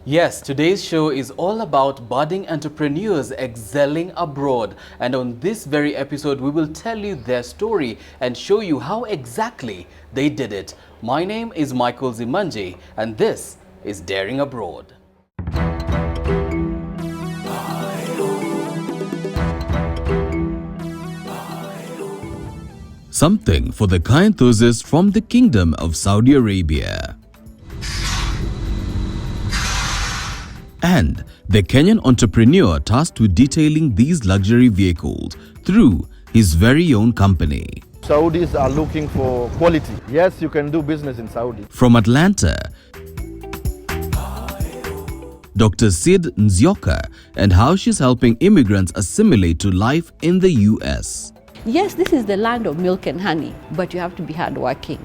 Yes, today's show is all about budding entrepreneurs excelling abroad. And on this very episode, we will tell you their story and show you how exactly they did it. My name is Michael Zimanji, and this is Daring Abroad. Something for the car enthusiast from the Kingdom of Saudi Arabia. And the Kenyan entrepreneur tasked with detailing these luxury vehicles through his very own company. Saudis are looking for quality. Yes, you can do business in Saudi. From Atlanta, Dr. Sid Zoka and how she's helping immigrants assimilate to life in the US. Yes, this is the land of milk and honey, but you have to be hardworking.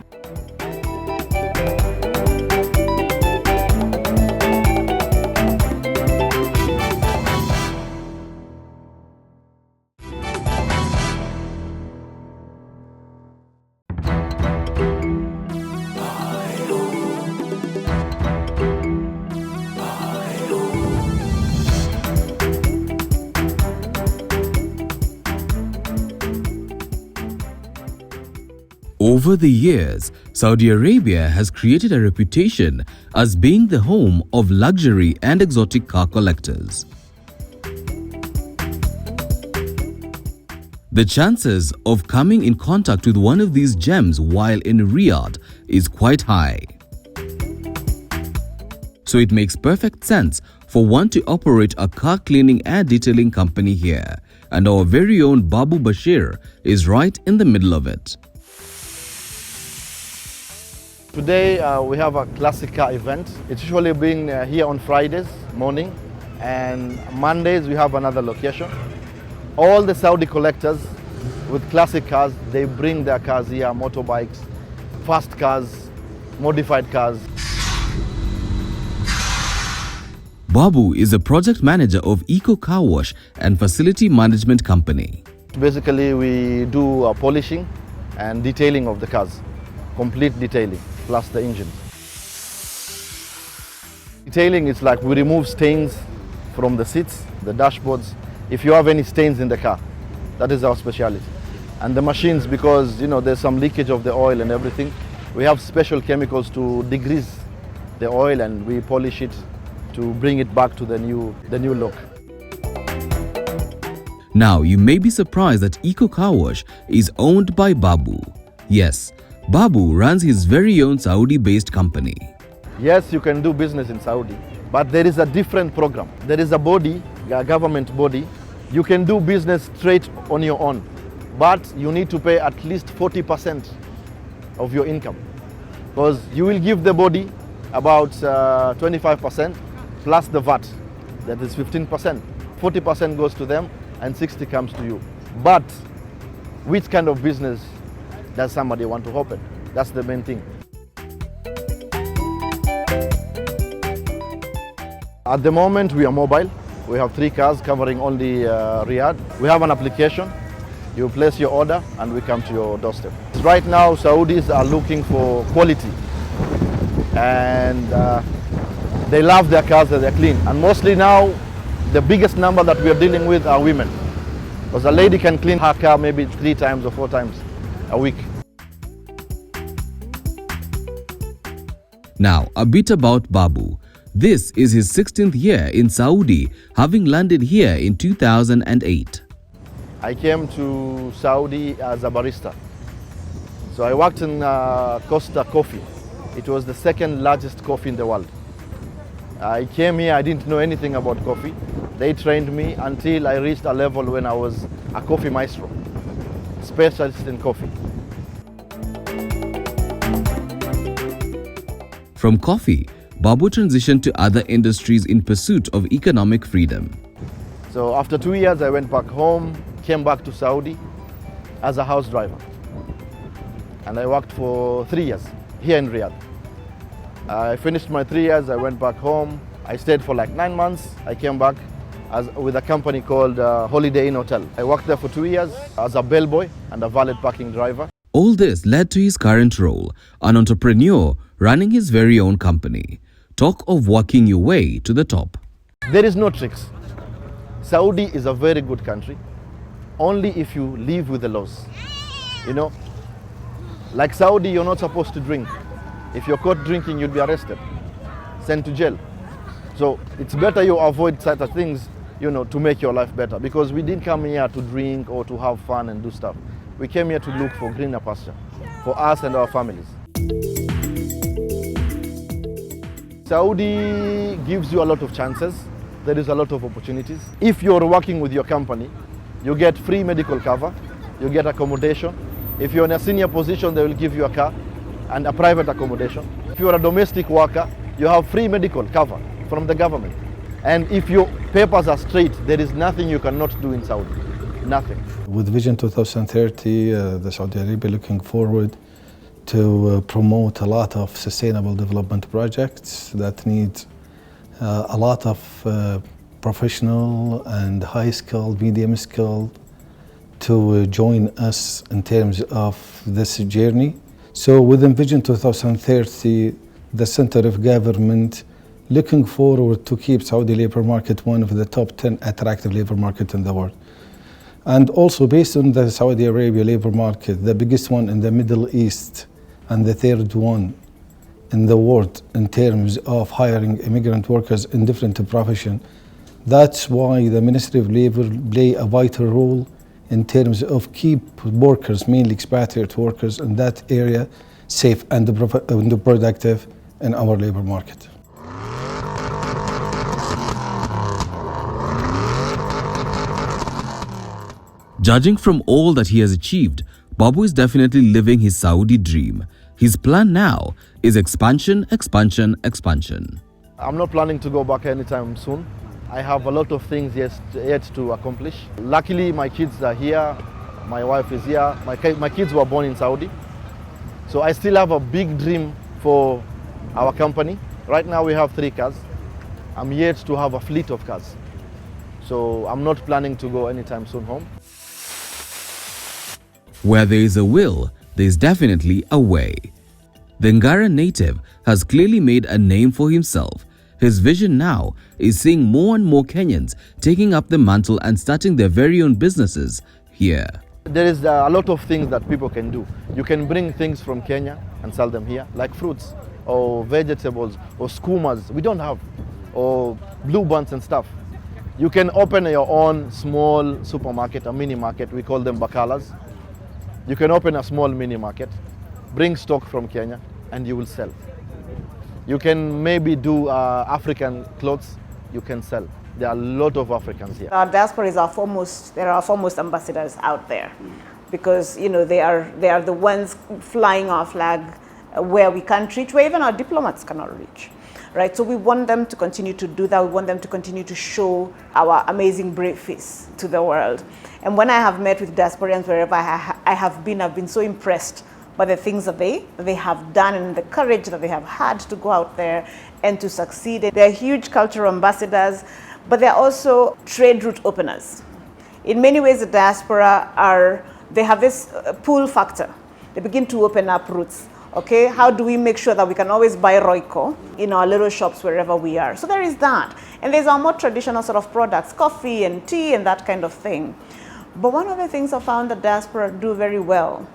Over the years, Saudi Arabia has created a reputation as being the home of luxury and exotic car collectors. The chances of coming in contact with one of these gems while in Riyadh is quite high. So it makes perfect sense for one to operate a car cleaning and detailing company here, and our very own Babu Basher is right in the middle of it. Today we have a classic car event. It's usually being here on Fridays morning, and Mondays we have another location. All the Saudi collectors with classic cars, they bring their cars here, motorbikes, fast cars, modified cars. Babu is a project manager of Eco Carwash and facility management company. Basically we do polishing and detailing of the cars, complete detailing, plus the engine. Detailing is like we remove stains from the seats, the dashboards. If you have any stains in the car, that is our specialty. And the machines, because there's some leakage of the oil and everything, we have special chemicals to degrease the oil and we polish it to bring it back to the new look. Now you may be surprised that Eco Carwash is owned by Babu. Yes, Babu runs his very own Saudi-based company. Yes, you can do business in Saudi, but there is a different program. There is a body, a government body. You can do business straight on your own, but you need to pay at least 40% of your income, because you will give the body about 25% plus the VAT, that is 15%. 40% goes to them and 60% comes to you. But which kind of business does somebody want to open? That's the main thing. At the moment we are mobile. We have 3 cars covering only Riyadh. We have an application. You place your order and we come to your doorstep. Right now Saudis are looking for quality, and they love their cars that they're clean. And mostly now the biggest number that we are dealing with are women, because a lady can clean her car maybe 3 times or 4 times a week. Now, a bit about Babu. This is his 16th year in Saudi, having landed here in 2008. I came to Saudi as a barista. So I worked in Costa Coffee. It was the 2nd largest coffee in the world. I came here, I didn't know anything about coffee. They trained me until I reached a level when I was a coffee maestro, specialist in coffee. From coffee, Babu transitioned to other industries in pursuit of economic freedom. So after 2 years, I went back home, came back to Saudi as a house driver. And I worked for 3 years here in Riyadh. I finished my 3 years, I went back home. I stayed for like 9 months. I came back with a company called Holiday Inn Hotel. I worked there for 2 years as a bellboy and a valet parking driver. All this led to his current role, an entrepreneur running his very own company. Talk of working your way to the top. There is no tricks. Saudi is a very good country, only if you live with the laws. You know, like Saudi, you're not supposed to drink. If you're caught drinking, you'll be arrested, sent to jail. So it's better you avoid such things, you know, to make your life better. Because we didn't come here to drink or to have fun and do stuff. We came here to look for greener pasture for us and our families. Saudi gives you a lot of chances. There is a lot of opportunities. If you're working with your company, you get free medical cover, you get accommodation. If you're in a senior position, they will give you a car and a private accommodation. If you're a domestic worker, you have free medical cover from the government. And if your papers are straight, there is nothing you cannot do in Saudi. Nothing. With Vision 2030, the Saudi Arabia looking forward to promote a lot of sustainable development projects that need a lot of professional and high-skilled, medium-skilled to join us in terms of this journey. So within Vision 2030, the center of government looking forward to keep Saudi labor market one of the top 10 attractive labor market in the world. And also based on the Saudi Arabia labor market, the biggest one in the Middle East and the third one in the world in terms of hiring immigrant workers in different professions. That's why the Ministry of Labor play a vital role in terms of keep workers, mainly expatriate workers in that area, safe and productive in our labor market. Judging from all that he has achieved, Babu is definitely living his Saudi dream. His plan now is expansion, expansion, expansion. I'm not planning to go back anytime soon. I have a lot of things yet to accomplish. Luckily, my kids are here, my wife is here. My kids were born in Saudi. So I still have a big dream for our company. Right now we have 3 cars. I'm yet to have a fleet of cars. So I'm not planning to go anytime soon home. Where there is a will, there is definitely a way. The Ngara native has clearly made a name for himself. His vision now is seeing more and more Kenyans taking up the mantle and starting their very own businesses here. There is a lot of things that people can do. You can bring things from Kenya and sell them here, like fruits or vegetables or skumas we don't have, or blue buns and stuff. You can open your own small supermarket, a mini market, we call them bakalas. You can open a small mini market, bring stock from Kenya, and you will sell. You can maybe do African clothes, you can sell. There are a lot of Africans here. Our diaspora is our foremost ambassadors out there, because they are the ones flying our flag where we can't reach, where even our diplomats cannot reach. Right, so we want them to continue to do that. We want them to continue to show our amazing brave face to the world. And when I have met with diasporians wherever I have been, I've been so impressed by the things that they have done and the courage that they have had to go out there and to succeed. They're huge cultural ambassadors, but they're also trade route openers. In many ways, the diaspora they have this pull factor. They begin to open up routes. Okay, how do we make sure that we can always buy Royco in our little shops wherever we are? So there is that. And there's our more traditional sort of products, coffee and tea and that kind of thing. But one of the things I found the diaspora do very well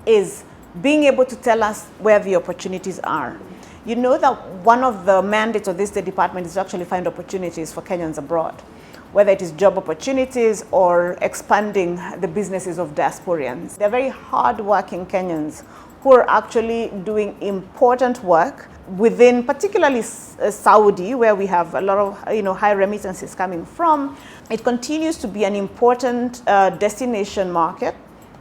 is being able to tell us where the opportunities are. You know that one of the mandates of this State Department is to actually find opportunities for Kenyans abroad, whether it is job opportunities or expanding the businesses of diasporians. They're very hard-working Kenyans who are actually doing important work within, particularly Saudi, where we have a lot of high remittances coming from. It continues to be an important destination market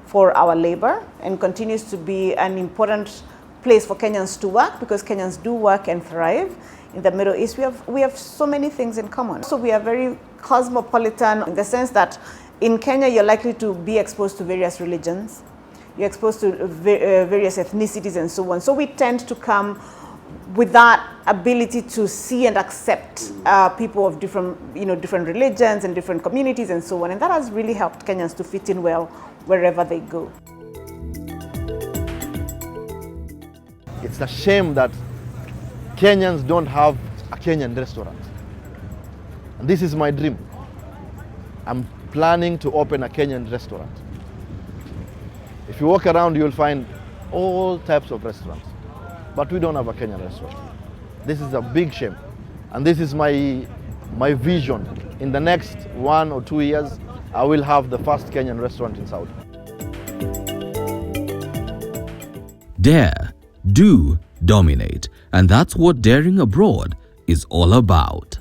for our labor and continues to be an important place for Kenyans to work, because Kenyans do work and thrive in the Middle East. We have so many things in common. So we are very cosmopolitan in the sense that in Kenya you're likely to be exposed to various religions. You're exposed to various ethnicities and so on. So we tend to come with that ability to see and accept people of different religions and different communities and so on. And that has really helped Kenyans to fit in well wherever they go. It's a shame that Kenyans don't have a Kenyan restaurant. And this is my dream. I'm planning to open a Kenyan restaurant. If you walk around, you'll find all types of restaurants. But we don't have a Kenyan restaurant. This is a big shame. And this is my vision. In the next 1 or 2 years, I will have the first Kenyan restaurant in Saudi. Dare, do, dominate. And that's what daring abroad is all about.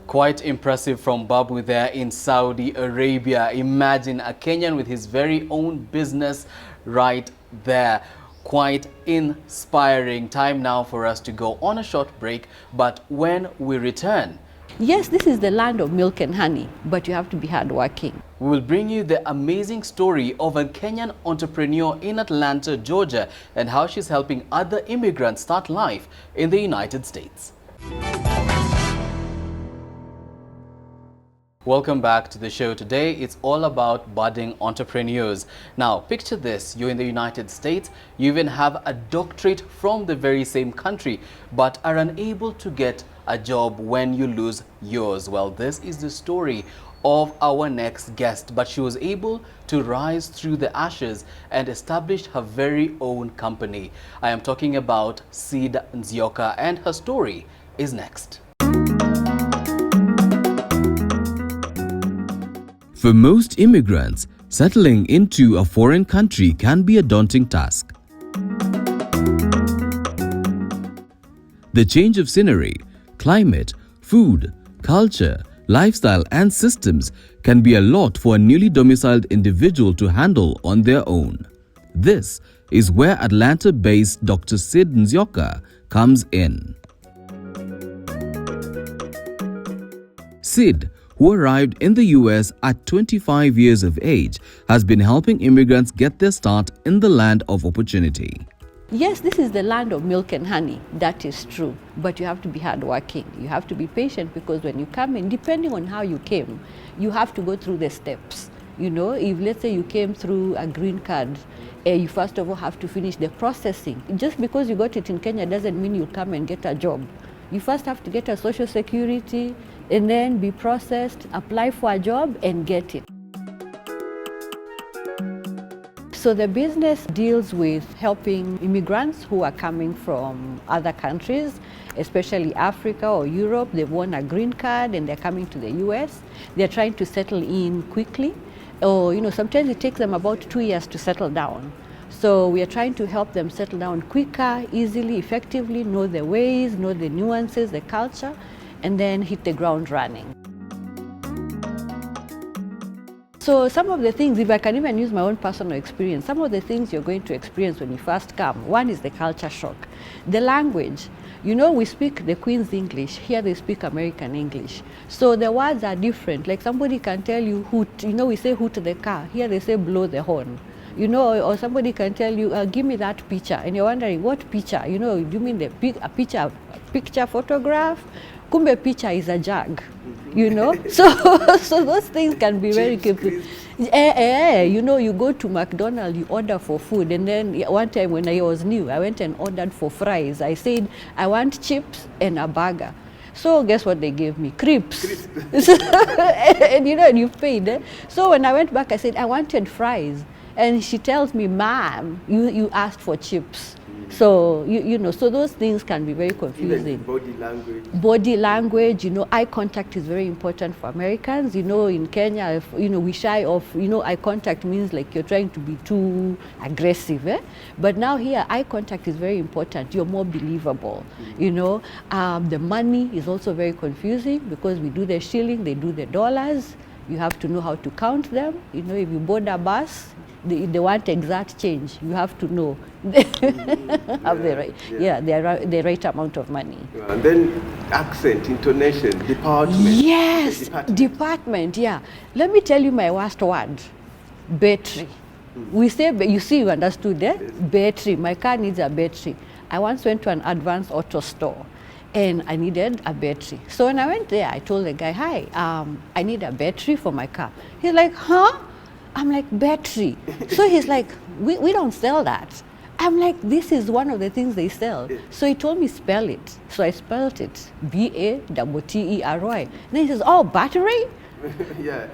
Quite impressive from Babu there in Saudi Arabia. Imagine a Kenyan with his very own business right there. Quite inspiring. Time now for us to go on a short break, but when we return, Yes, this is the land of milk and honey, but you have to be hardworking. we will bring you the amazing story of a Kenyan entrepreneur in Atlanta, Georgia, and how she's helping other immigrants start life in the United States. Welcome back to the show. Today, it's all about budding entrepreneurs. Now, picture this. You're in the United States. You even have a doctorate from the very same country, but are unable to get a job when you lose yours. Well, this is the story of our next guest, but she was able to rise through the ashes and establish her very own company. I am talking about Sid Zoka, and her story is next. For most immigrants, settling into a foreign country can be a daunting task. The change of scenery, climate, food, culture, lifestyle and systems can be a lot for a newly domiciled individual to handle on their own. This is where Atlanta-based Dr. Sid Zoka comes in. Sid, who arrived in the US at 25 years of age, has been helping immigrants get their start in the land of opportunity. Yes, this is the land of milk and honey. That is true. But you have to be hardworking. You have to be patient, because when you come in, depending on how you came, you have to go through the steps. You know, if let's say you came through a green card, you first of all have to finish the processing. Just because you got it in Kenya doesn't mean you'll come and get a job. You first have to get a social security, and then be processed, apply for a job and get it. So the business deals with helping immigrants who are coming from other countries, especially Africa or Europe. They've won a green card and they're coming to the US. They're trying to settle in quickly, or sometimes it takes them about 2 years to settle down. So we are trying to help them settle down quicker, easily, effectively, know the ways, know the nuances, the culture, and then hit the ground running. So some of the things, if I can even use my own personal experience, some of the things you're going to experience when you first come, one is the culture shock. The language, we speak the Queen's English, here they speak American English. So the words are different. Like somebody can tell you hoot, we say hoot the car, here they say blow the horn. Or somebody can tell you, give me that picture, and you're wondering, what picture? Do you mean a picture photograph? Kumbe picture is a jug, So those things can be very confusing. You go to McDonald's, you order for food, and then one time when I was new, I went and ordered for fries. I said, I want chips and a burger. So guess what they gave me? Crisps. And you paid. So when I went back, I said, I wanted fries. And she tells me, ma'am, you asked for chips. So, so those things can be very confusing. Even body language. Body language, eye contact is very important for Americans. In Kenya, we shy of, eye contact means like you're trying to be too aggressive. But now here, eye contact is very important. You're more believable. The money is also very confusing, because we do the shilling, they do the dollars. You have to know how to count them. If you board a bus, they want exact change. You have to know have the right amount of money. And then accent, intonation, department. Yes, department. Yeah. Let me tell you my worst word: battery. We say, you understood that? Yes. Battery. My car needs a battery. I once went to an advanced auto store, and I needed a battery. So when I went there, I told the guy, hi, I need a battery for my car. He's like, huh? I'm like, battery? So he's like, we don't sell that. I'm like, this is one of the things they sell. So he told me spell it. So I spelled it, B-A-T-T-E-R-Y. Then he says, oh, battery? Yeah.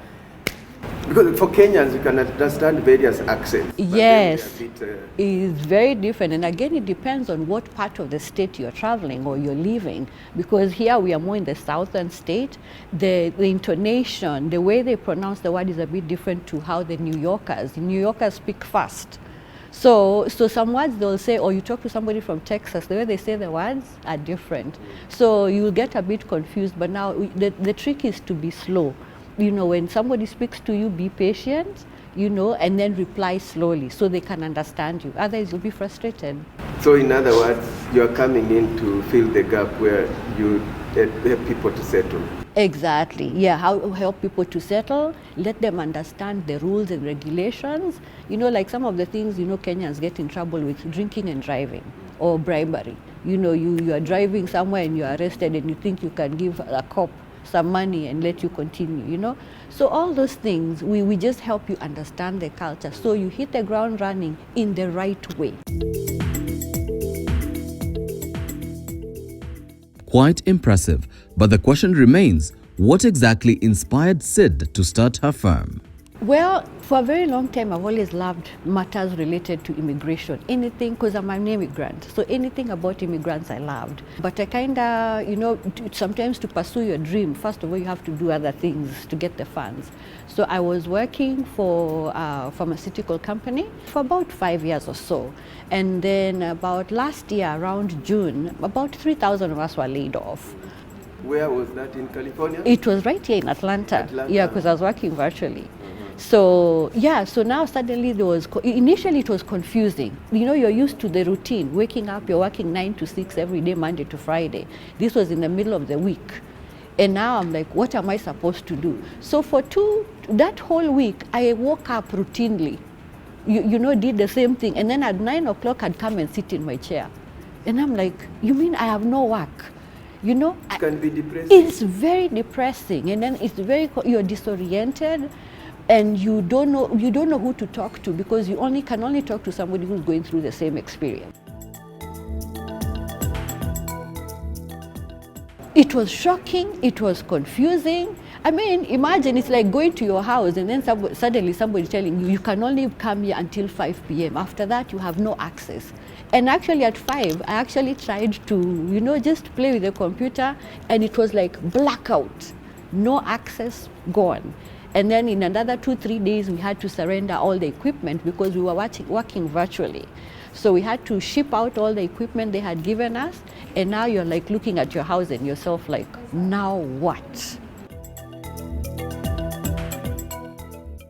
Because for Kenyans, you can understand various accents. Yes, it's very different. And again, it depends on what part of the state you're traveling or you're living. Because here we are more in the southern state. The intonation, the way they pronounce the word is a bit different to how the New Yorkers speak fast. So some words they'll say, or you talk to somebody from Texas, the way they say the words are different. So you'll get a bit confused, but now the trick is to be slow. You know, when somebody speaks to you, be patient, you know, and then reply slowly so they can understand you. Otherwise, you'll be frustrated. So in other words, you're coming in to fill the gap where you help people to settle. Exactly, yeah, help people to settle, let them understand the rules and regulations. You know, like some of the things, you know, Kenyans get in trouble with drinking and driving or bribery. You know, you are driving somewhere and you're arrested and you think you can give a cop some money and let you continue, you know. So all those things, we just help you understand the culture so you hit the ground running in the right way. Quite impressive, but the question remains, what exactly inspired Sid to start her firm? Well, for a very long time, I've always loved matters related to immigration. Anything, because I'm an immigrant, so anything about immigrants I loved. But I kind of, you know, sometimes to pursue your dream, first of all, you have to do other things to get the funds. So I was working for a pharmaceutical company for about 5 years or so. And then about last year, around June, about 3,000 of us were laid off. Where was that, in California? It was right here in Atlanta. Yeah, because I was working virtually. So yeah, so now suddenly initially it was confusing. You know, you're used to the routine, waking up, you're working 9 to 6 every day, Monday to Friday. This was in the middle of the week. And now I'm like, what am I supposed to do? So for that whole week, I woke up routinely, you know, did the same thing. And then at 9 o'clock, I'd come and sit in my chair. And I'm like, you mean I have no work? You know, it can be depressing. It's very depressing. And then you're disoriented. And you don't know who to talk to because you can only talk to somebody who's going through the same experience. It was shocking, it was confusing. I mean, imagine it's like going to your house and then suddenly somebody telling you can only come here until 5 p.m. After that, you have no access. And actually at 5, I actually tried to, you know, just play with the computer and it was like blackout, no access, gone. And then in another 2-3 days, we had to surrender all the equipment because we were working virtually. So we had to ship out all the equipment they had given us. And now you're like looking at your house and yourself like, now what?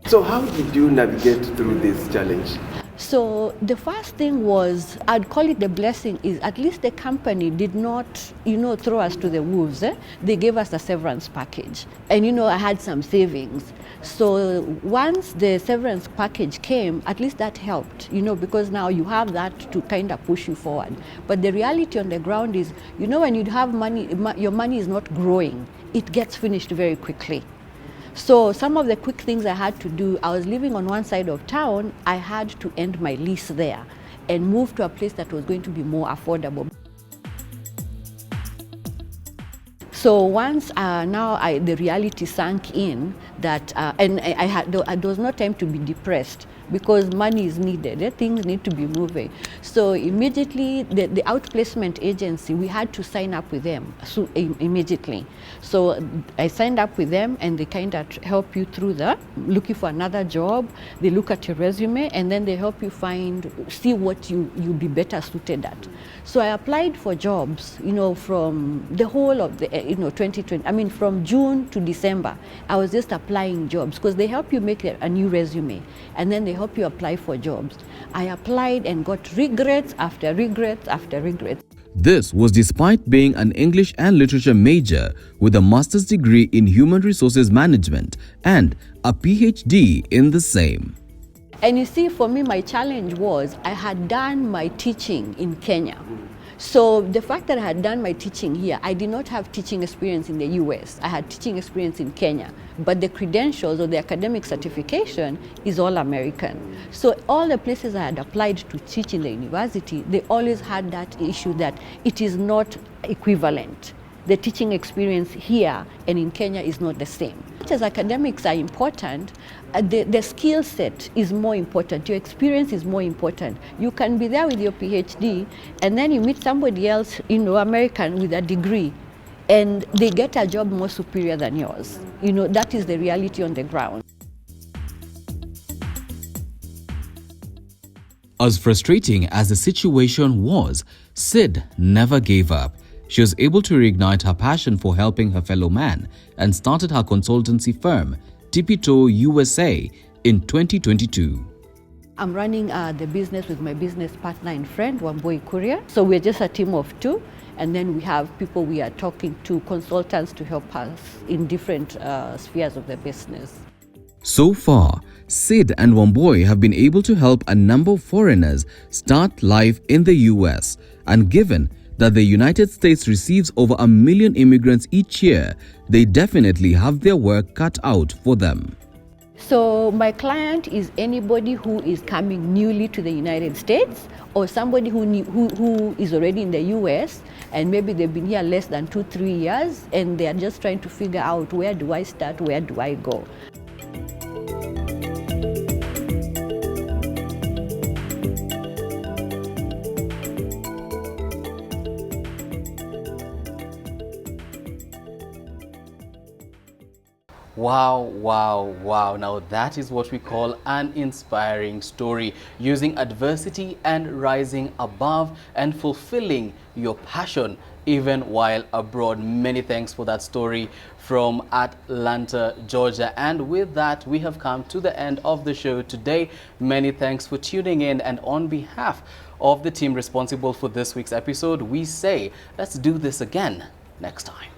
So how did you navigate through this challenge? So the first thing was, I'd call it the blessing, is at least the company did not, you know, throw us to the wolves. They gave us a severance package. And, you know, I had some savings. So once the severance package came, at least that helped, you know, because now you have that to kind of push you forward. But the reality on the ground is, you know, when you have money, your money is not growing, it gets finished very quickly. So some of the quick things I had to do, I was living on one side of town, I had to end my lease there and move to a place that was going to be more affordable. So once the reality sank in that, and there was no time to be depressed because money is needed, things need to be moving. So immediately, the outplacement agency, we had to sign up with them immediately. So I signed up with them and they kind of help you through looking for another job. They look at your resume and then they help you see what you'll be better suited at. So I applied for jobs, you know, from the whole of 2020, I mean, from June to December, I was just applying jobs because they help you make a new resume and then they help you apply for jobs. I applied and got regrets after regrets after regrets. This was despite being an English and Literature major with a master's degree in Human Resources Management and a PhD in the same. And you see, for me, my challenge was I had done my teaching in Kenya. So the fact that I had done my teaching here, I did not have teaching experience in the US. I had teaching experience in Kenya. But the credentials or the academic certification is all American. So all the places I had applied to teach in the university, they always had that issue that it is not equivalent. The teaching experience here and in Kenya is not the same. As academics are important, the skill set is more important. Your experience is more important. You can be there with your PhD and then you meet somebody else, American with a degree, and they get a job more superior than yours. That is the reality on the ground. As frustrating as the situation was, Sid never gave up. She was able to reignite her passion for helping her fellow man and started her consultancy firm, Tipito USA, in 2022. I'm running the business with my business partner and friend, Wamboi Courier. So we're just a team of two, and then we have people we are talking to, consultants to help us in different spheres of the business. So far, Sid and Wamboi have been able to help a number of foreigners start life in the US, and given that the United States receives over 1 million immigrants each year, they definitely have their work cut out for them. So my client is anybody who is coming newly to the United States, or somebody who is already in the US and maybe they've been here less than 2-3 years and they are just trying to figure out, where do I start, where do I go? Wow, wow, wow. Now that is what we call an inspiring story, using adversity and rising above and fulfilling your passion even while abroad. Many thanks for that story from Atlanta, Georgia. And with that, we have come to the end of the show today. Many thanks for tuning in, and on behalf of the team responsible for this week's episode, we say let's do this again next time.